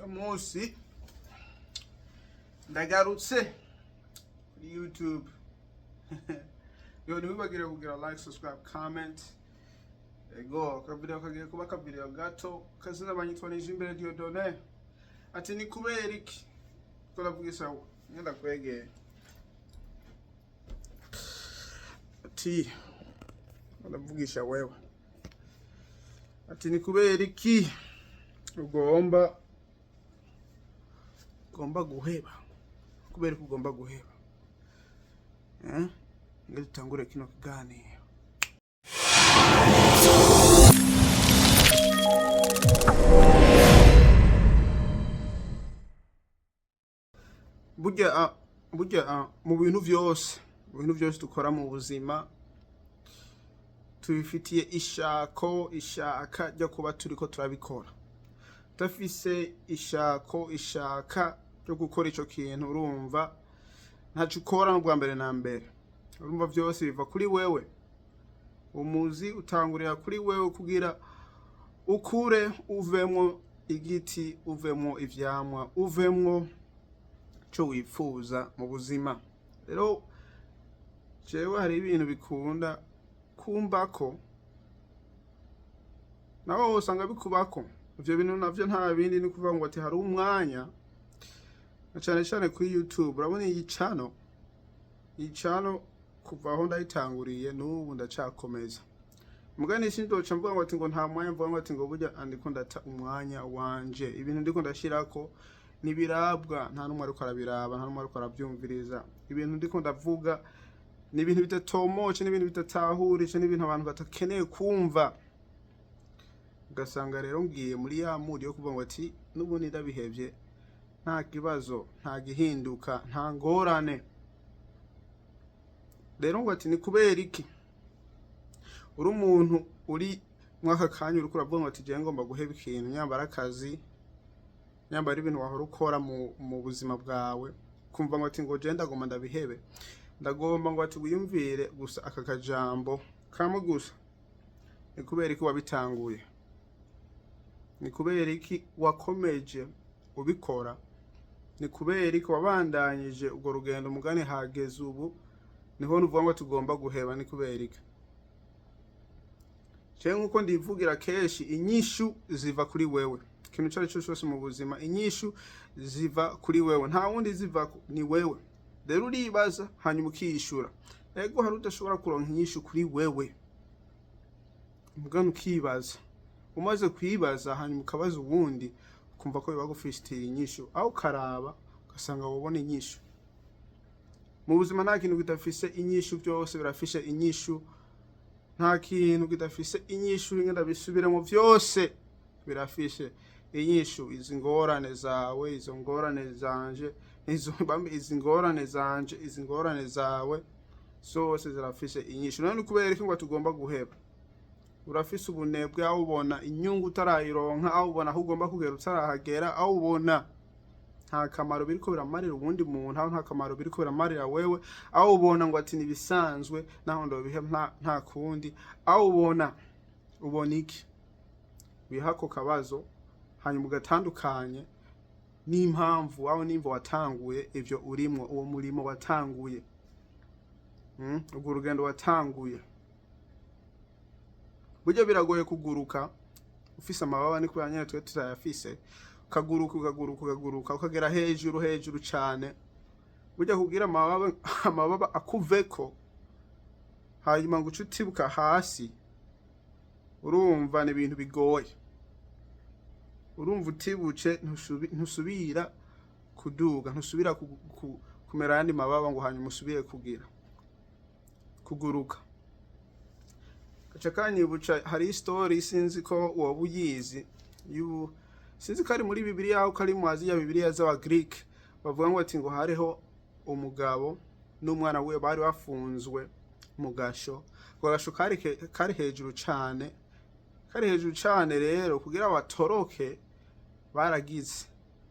munsi ndagarutse kuri YouTube. Yo ntibibagire kugira like, subscribe, comment. Ego akavideo kagiye kuba akavideo gato kazina banyitwa Nijimbere Dieudonné. Ati ni kubera iki ko ndavugisha ngenda kwegera. Ati ndavugisha wewe. Ati ni kubera iki ugomba guheba, kubera ko ugomba guheba. Ngo dutangure kino kiganiro. Burya mu bintu byose dukora mu buzima tubifitiye ishaka ryo kuba turiko turabikora. Utafise ishaka ryo gukora ico kintu, urumva ntaco ukora n'ubwa mbere na mbere. Urumva byose biva kuri wewe. Umuzi utangurira kuri wewe kugira ukure, uvemwo igiti, uvemwo ivyamwa, uvemwo cyo wifuza mu buzima. Rero jewe hari ibintu bikunda kumbako nawe usanga bikubako. Ivyo bintu navyo nta bindi ni kuvuga ngo ati hari umwanya na cyane kuri YouTube. Urabona iyi channel kuva aho ndayitanguriye n'ubu ndacakomeza. Mugani sindoca mvuga ngo ati ngo nta mwanya, mvuga ngo ati ngo burya andiko ndata umwanya wanje. Ibintu ndiko ndashirako nibirabwa, nta numwe ariko arabiraba, nta numwe ariko arabyumviriza. Ibintu ndiko ndavuga ni ibintu bitatomoce, n'ibintu bitatahurije, n'ibintu abantu batakeneye kumva. Ugasanga rero ngiye muri ya muri yo kuvuga ngo ati nubu ndabihevye, nta kibazo, nta gihinduka, nta ngorane. Rero ngo ati ni kubera iki uri umuntu uri mwaka kanya uriko uravuga ngo ati je ngomba guheba ikintu, nyambara akazi, nyambara ibintu wahora ukora mu buzima bwawe, kumva ngo ati ngo je ndagomba ndabihebe. Ndagomba ngo ati wiyumvire gusa aka kajambo kamwe gusa. Ni kubera iki wabitanguye? Ni kubera iki wakomeje ubikora? Ni kubera iki wabandanyije ubwo rugendo mugane hageze ubu niho nuvuga ngo tugomba guheba? Ni kubera iki? Nkuko ndivugira keshi, inyishu ziva kuri wewe. Ikintu cyari cyose mu buzima, inyishu ziva kuri wewe, nta wundi ziva, ni wewe. Rero uribaza hanyuma ukiyishura. Ego hari udashobora kuronka inyishu kuri wewe, mugano ukibaza. Umaze kwibaza hanyuma ukabaza uwundi, ukumva ko bibagufitiye inyishu, aho karaba ugasanga wabona inyishu. Mu buzima nta kintu kidafise inyishu, byose birafishe inyishu. Nta kintu kidafise inyishu, ngenda bisubiremo byose birafishe inyishu. Izi ngorane zawe, izo ngorane zanje, izi ngorane zanje, izi ngorane zawe, zose zirafishe inyishu. None kubera iki ngo tugomba guheba? Urafise ubunebwe, aho ubona inyungu utarayironka, aho ubona aho ugomba kugera utarahagera, aho ubona nta kamaro biriko biramarira ubundi muntu, aho nta kamaro biriko biramarira wewe, aho ubona ngo ati nibisanzwe naho ndo bihe nta kundi, aho ubona iki? Bihako kabazo hanyuma ugatandukanye n'impamvu, aho nimvo watanguye ivyo urimo, uwo murimo watanguye, ubwo rugendo watanguye. Burya biragoye kuguruka ufise amababa, ni kubera nyene twe tutayafise. Ukaguruka ukagera hejuru cyane. Burya kugira amababa akuveko hanyuma ngo utibuka hasi, urumva ni ibintu bigoye. Urumva utibuce ntusubira kuduga, ntusubira kumera yandi mababa ngo hanyuma usubire kuguruka. Kanyibutsa hari story, sinzi ko wowe uyizi, sinzi ko ari muri Bibiliya aho kari mu Aziya, Bibiliya z'aba Greek. Bavuga ngo ati ngo hariho umugabo n'umwana we bari bafunzwe mu gasho. Gasho kari hejuru cyane, rero kugira batoroke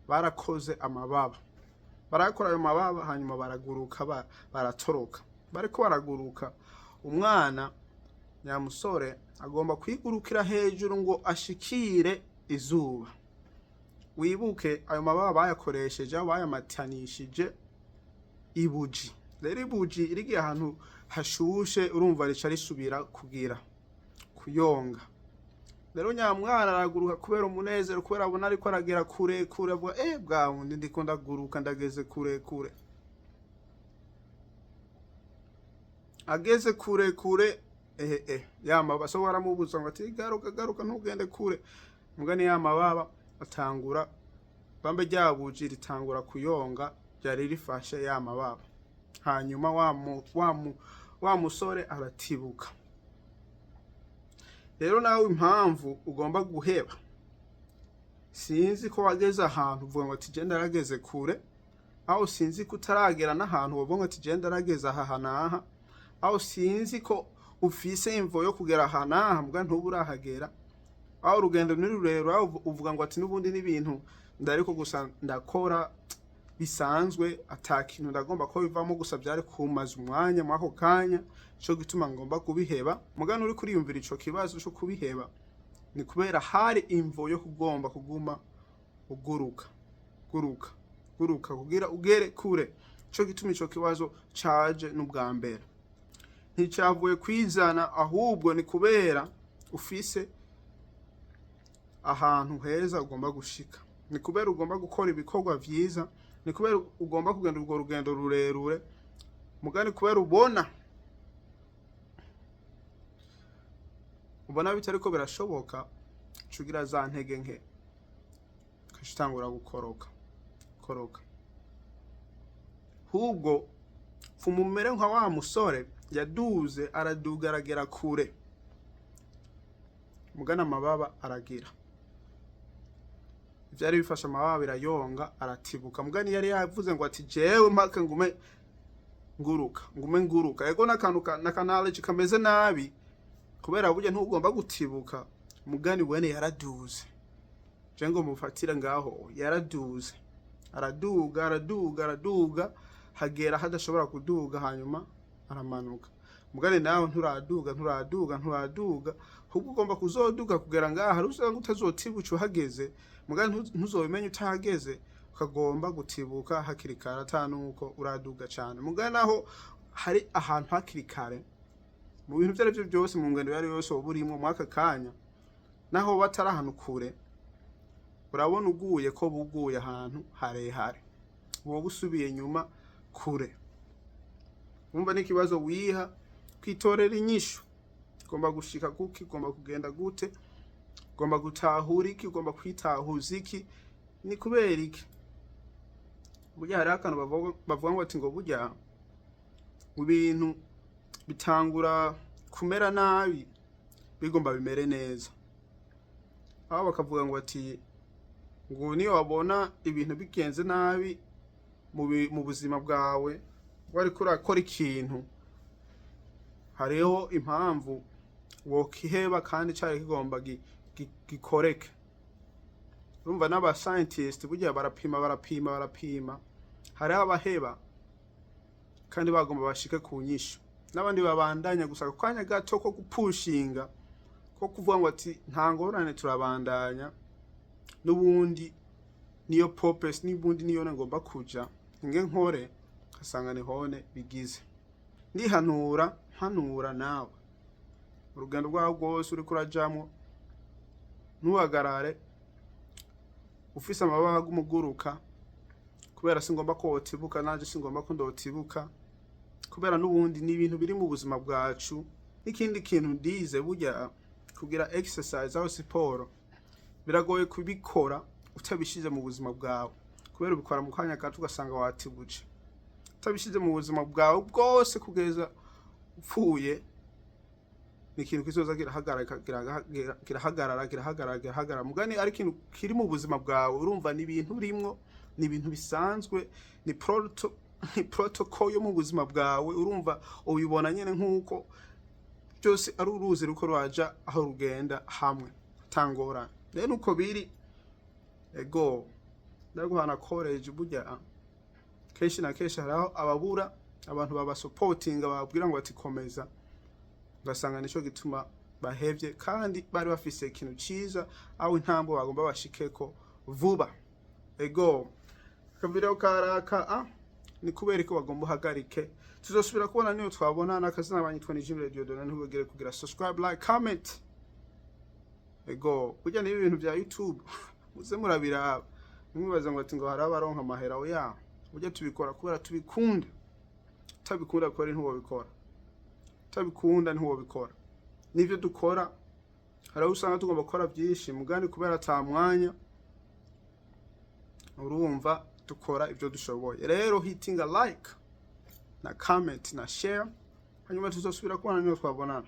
barakoze amababa, barakora ayo mababa hanyuma baraguruka, baratoroka. Bariko baraguruka, umwana nyamusore agomba kwigurukira hejuru ngo ashikire izuba. wibuke ayo mababa bayakoresheje bayamatanishije ibuji. Rero ibuji irigiye ahantu hashushe urumva rica risubira kugira kuyonga. Rero nyamwana araguruka kubera umunezero, kubera abona ariko aragera kure kure, avuga bwa wundi ndiko ndaguruka ndageze kure kure. Ageze kure kure yamaba so waramubuza ngo ati garuka ntugende kure. Mugani yamababa atangura bambe ryabuji ritangura kuyonga ryari rifashe yamababa. Hanyuma wa musore aratibuka. Rero nawe impamvu ugomba guheba, sinzi ko wageze ahantu uvuga ngo ati genda rageze kure, aho sinzi ko utaragera n'ahantu uvuga ngo ati genda rageze aha naha, aho sinzi ko ufise imvo yo kugera aha naha mbwa ntuburahagera, aho urugendo ni rurerure, aho uvuga ngo ati n'ubundi n'ibintu ndariko gusa ndakora bisanzwe atakintu ndagomba ko bivamo gusa byari kumaza umwanya mwako kanya, cyo gituma ngomba kubiheba. Mugano uri kuriyumvira ico kibazo cyo kubiheba ni kubera hari imvo yo kugomba kuguma uguruka kugira ugere kure. Cyo gituma ico kibazo caje n'ubwa mbere, nticavuye kwizana, ahubwo ni kubera ufise ahantu heza ugomba gushika, ni kubera ugomba gukora ibikorwa vyiza, ni kubera ugomba kugenda urwo rugendo rurerure. Mugani kubera ubona bitariko birashoboka, cugira za ntege nke kashitangura gukoroka. Hubwo fumumere nka wa musore yaduze araduga aragera kure, mugana amababa aragira ivyari bifasha amababa birayonga, aratibuka. Mugani yari yavuze ngo ati jewe mpaka ngume nguruka. Ego n'akanaleji kameze nabi, kubera burya ntugomba gutibuka. Mugani wene yaraduze, jengo mufatira ngaho yaraduze, araduga hagera hadashobora kuduga, hanyuma aramanuka. Mugani nawe nturaduga, ahubwo ugomba kuzoduga kugera ngaha. Hari usanga utazotibuca uhageze, mugani ntuzobimenye utahageze, ukagomba gutibuka hakiri kare atanuko uraduga cyane. Mugani naho hari ahantu hakiri kare mu bintu byari byo byose, mu ngendo yari yose uburimo mwaka kanya, naho batari ahantu kure, urabona uguye ko buguye ahantu harehare, wowe usubiye nyuma kure. Umva n'ikibazo wiha kwitorera inyishu. Ugomba gushika kuki, ugomba kugenda gute, ugomba gutahura iki, ugomba kwitahuza iki, ni kubera iki. Burya hari akantu bavuga ngo ati ngo burya ibintu bitangura kumera nabi bigomba bimere neza. Aho bakavuga ngo ati ngo niyo wabona ibintu bigenze nabi mu buzima bwawe, wari kurakora ikintu, hariho impamvu wokiheba kandi cyari kigomba gikoreke. Urumva n'aba scientist burya barapima, hari abaheba kandi bagomba bashike ku nyishu, n'abandi babandanya gusa kwanya gato ko gupushinga, ko kuvuga ngo ati nta ngorane turabandanya, n'ubundi niyo purpose, n'ubundi niyo ngomba kuja nge nkore, kasanga ni hone bigize. Ndihanura nawe urugendo rwawe rwose uri kurajamwo, ntuhagarare ufise amababa gumuguruka, kubera singomba ko wotibuka, naje singomba ko ndotibuka, kubera n'ubundi ni ibintu biri mu buzima bwacu. N'ikindi kintu ndize, burya kugira exercise aho siporo biragoye kubikora utabishize mu buzima bwawe, kubera ubikora mu kanya gato ugasanga watibuje. Utabishize mu buzima bwawe bwose kugeza upfuye, ni ikintu kizoza kirahagarara. Mugani ari ikintu kiri mu buzima bwawe, urumva ni ibintu urimwo, ni ibintu bisanzwe, ni protocol yo mu buzima bwawe. Urumva ubibona nyene nkuko byose ari uruzi ruko rwaja aho rugenda hamwe tangorane. Rero uko biri ego ndaguhana college, burya kenshi na kenshi haraho ababura abantu baba supporting, bababwira ngo ati komeza, ugasanga nico gituma bahevye kandi bari bafise ikintu ciza, aho intambwe bagomba bashikeko vuba. ego akavideo karaka ni kubera ko bagomba uhagarike. Tuzosubira kubona niyo twabona n'akazina banyitwa ni Jim Radio Dona. Ntubagire kugira subscribe, like, comment. Ego burya nibi ibintu bya YouTube muze murabiraba nimwibaza ngo ati ngo hari abaronka amahera oya burya tubikora kubera tubikunda. Tabikunda kubera ntuwo bikora, tabikunda ntuwo bikora. Nivyo dukora hari usanga tugomba gukora byinshi mugani kubera ata mwanya urumva dukora ibyo dushoboye. Rero hitting a like na comment na share hanyuma tuzosubira kubona niyo twabonana.